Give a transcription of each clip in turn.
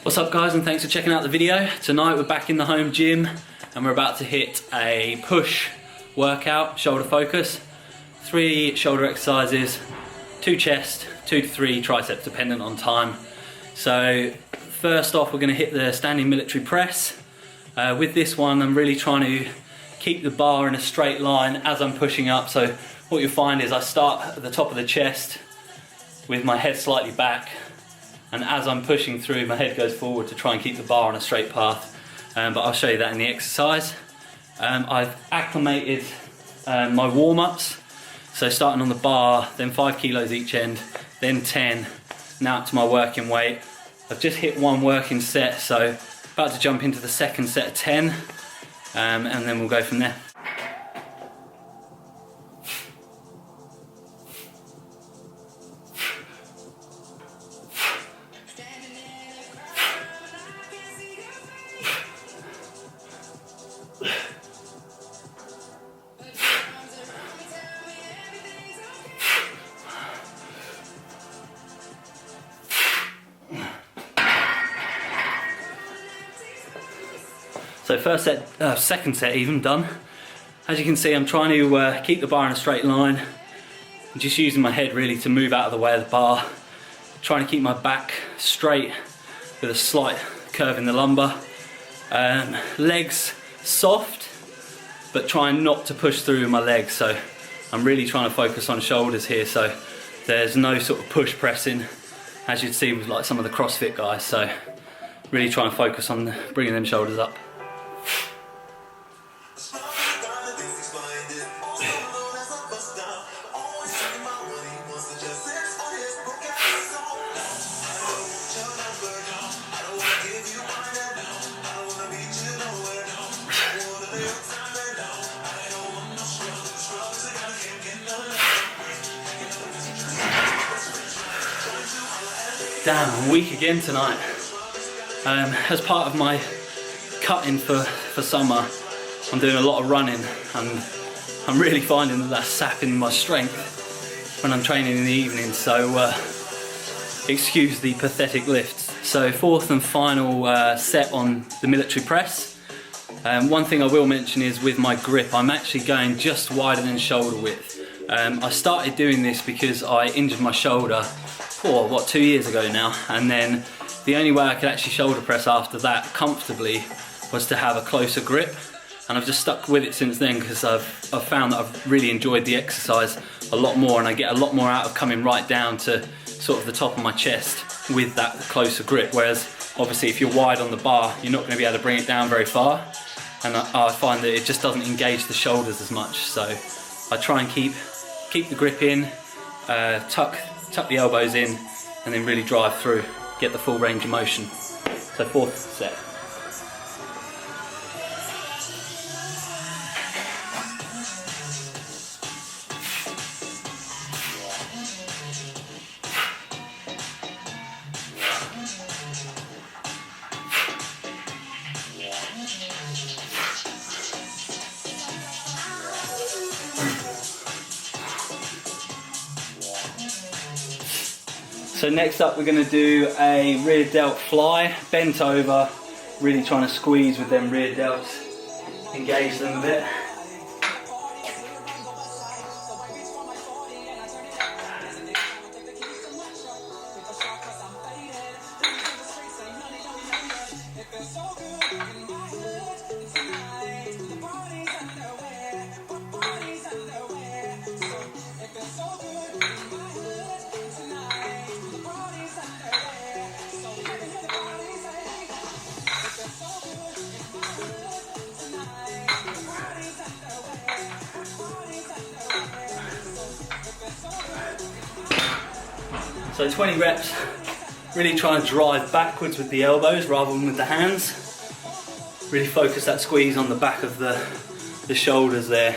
What's up guys, and thanks for checking out the video. Tonight we're back in the home gym and we're about to hit a push workout, shoulder focus. 3 shoulder exercises, 2 chest, 2 to 3 triceps dependent on time. So first off we're going to hit the standing military press. With this one I'm really trying to keep the bar in a straight line as I'm pushing up. So what you'll find is I start at the top of the chest with my head slightly back, and as I'm pushing through, my head goes forward to try and keep the bar on a straight path. But I'll show you that in the exercise. I've acclimated my warm-ups. So starting on the bar, then 5 kilos each end, then 10, now up to my working weight. I've just hit 1 working set, so about to jump into the second set of 10, and then we'll go from there. So first set, second set even done. As you can see, I'm trying to keep the bar in a straight line. I'm just using my head really to move out of the way of the bar. Trying to keep my back straight with a slight curve in the lumbar. Legs soft, but trying not to push through my legs. So I'm really trying to focus on shoulders here. So there's no sort of push pressing, as you'd see with like some of the CrossFit guys. So really trying to focus on bringing them shoulders up. Damn, I'm weak again tonight. As part of my cutting for summer, I'm doing a lot of running, and I'm really finding that that's sapping my strength when I'm training in the evening, so excuse the pathetic lifts. So 4th and final set on the military press. One thing I will mention is with my grip, I'm actually going just wider than shoulder width. I started doing this because I injured my shoulder 2 years ago now, and then the only way I could actually shoulder press after that comfortably was to have a closer grip, and I've just stuck with it since then because I've found that I've really enjoyed the exercise a lot more, and I get a lot more out of coming right down to sort of the top of my chest with that closer grip, whereas obviously if you're wide on the bar you're not going to be able to bring it down very far, and I find that it just doesn't engage the shoulders as much. So I try and keep the grip in, tuck the elbows in, and then really drive through, get the full range of motion. So 4th set. So next up we're going to do a rear delt fly, bent over, really trying to squeeze with them rear delts, engage them a bit. So 20 reps, really trying to drive backwards with the elbows rather than with the hands. Really focus that squeeze on the back of the shoulders there.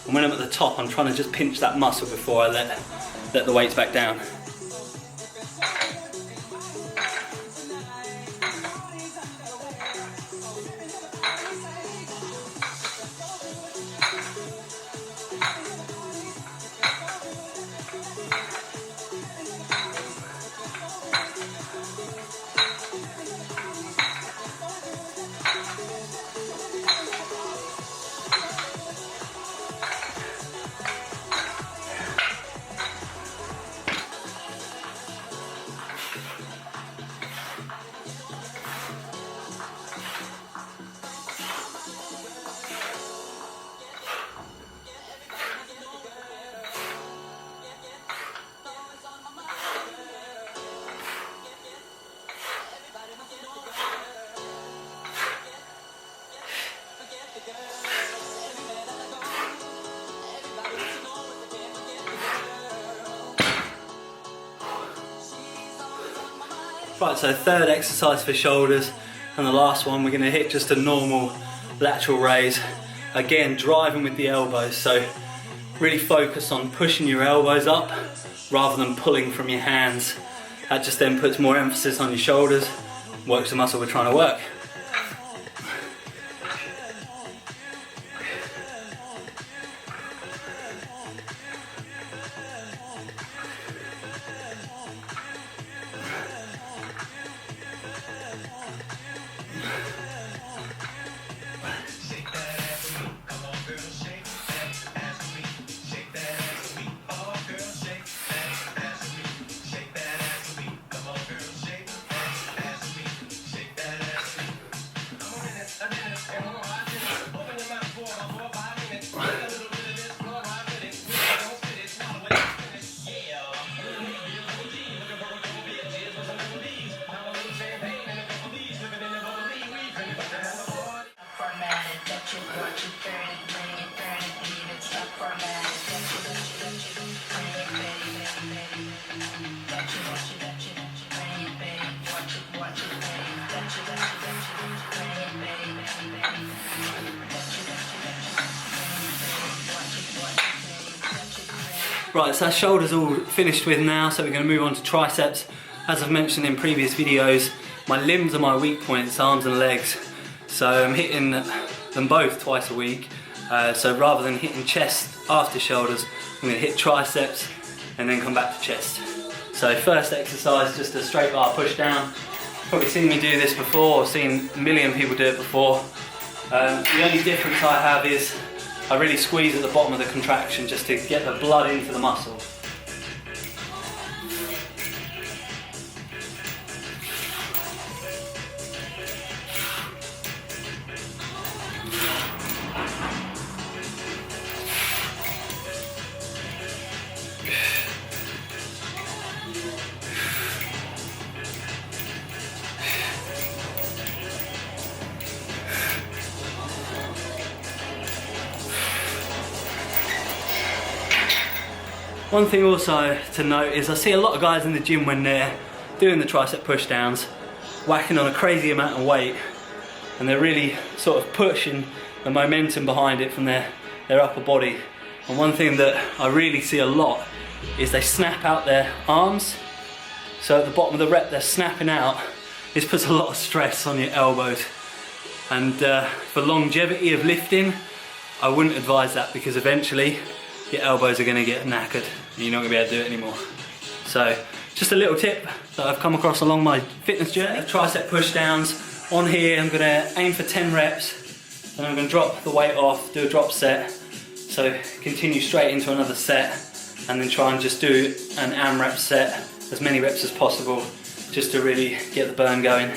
And when I'm at the top, I'm trying to just pinch that muscle before I let the weights back down. Right, so third exercise for shoulders, and the last one we're going to hit just a normal lateral raise. Again, driving with the elbows, so really focus on pushing your elbows up rather than pulling from your hands. That just then puts more emphasis on your shoulders, works the muscle we're trying to work. Right, so our shoulders all finished with now, so we're going to move on to triceps. As I've mentioned in previous videos, my limbs are my weak points, arms and legs. So I'm hitting them both twice a week. So rather than hitting chest after shoulders, I'm going to hit triceps and then come back to chest. So first exercise, just a straight bar push down. Probably seen me do this before, I've seen a million people do it before. The only difference I have is I really squeeze at the bottom of the contraction just to get the blood into the muscle. One thing also to note is I see a lot of guys in the gym when they're doing the tricep push downs, whacking on a crazy amount of weight, and they're really sort of pushing the momentum behind it from their upper body. And one thing that I really see a lot is they snap out their arms. So at the bottom of the rep they're snapping out. This puts a lot of stress on your elbows. And for longevity of lifting, I wouldn't advise that, because eventually your elbows are going to get knackered and you're not going to be able to do it anymore. So just a little tip that I've come across along my fitness journey. Tricep push downs. On here I'm going to aim for 10 reps, and I'm going to drop the weight off, do a drop set. So continue straight into another set, and then try and just do an AMRAP set, as many reps as possible, just to really get the burn going.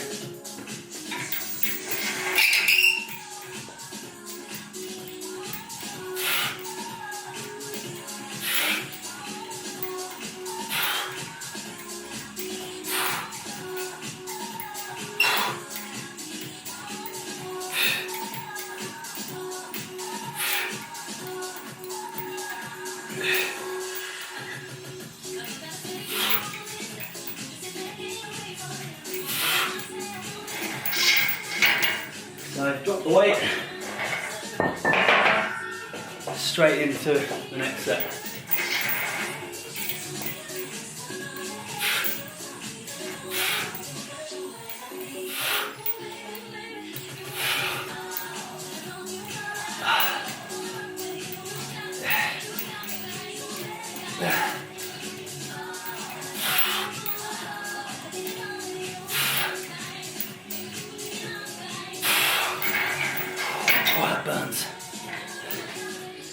So drop the weight, straight into the next set. Oh, that burns.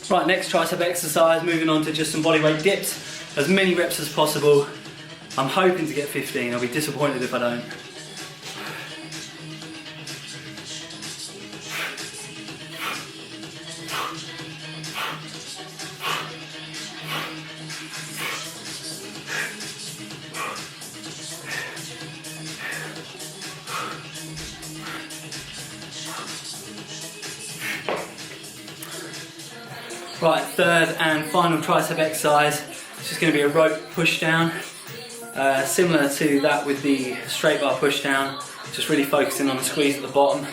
Right, next tricep exercise, moving on to just some bodyweight dips. As many reps as possible. I'm hoping to get 15, I'll be disappointed if I don't. Right, third and final tricep exercise. It's just going to be a rope push down. Similar to that with the straight bar push down. Just really focusing on the squeeze at the bottom.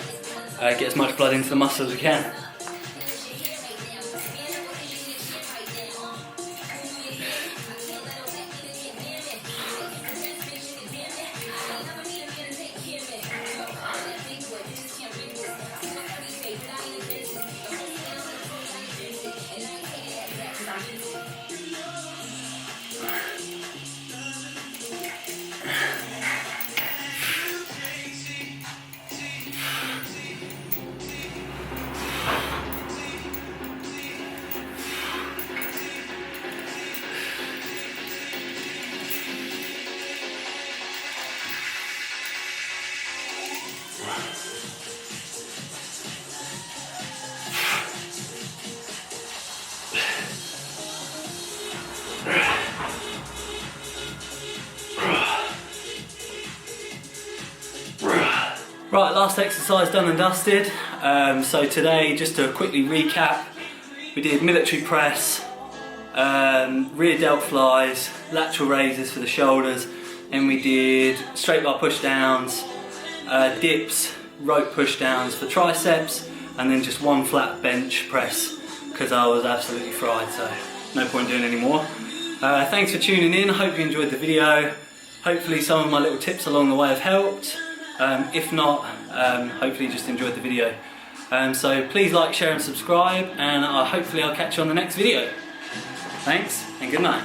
Get as much blood into the muscle as we can. Right, last exercise done and dusted. So today, just to quickly recap, we did military press, rear delt flies, lateral raises for the shoulders, and we did straight bar push downs, dips, rope push downs for triceps, and then just one flat bench press because I was absolutely fried, so no point doing any more. Thanks for tuning in, I hope you enjoyed the video. Hopefully some of my little tips along the way have helped. If not, hopefully you just enjoyed the video. So please like, share and subscribe, and hopefully I'll catch you on the next video. Thanks and good night.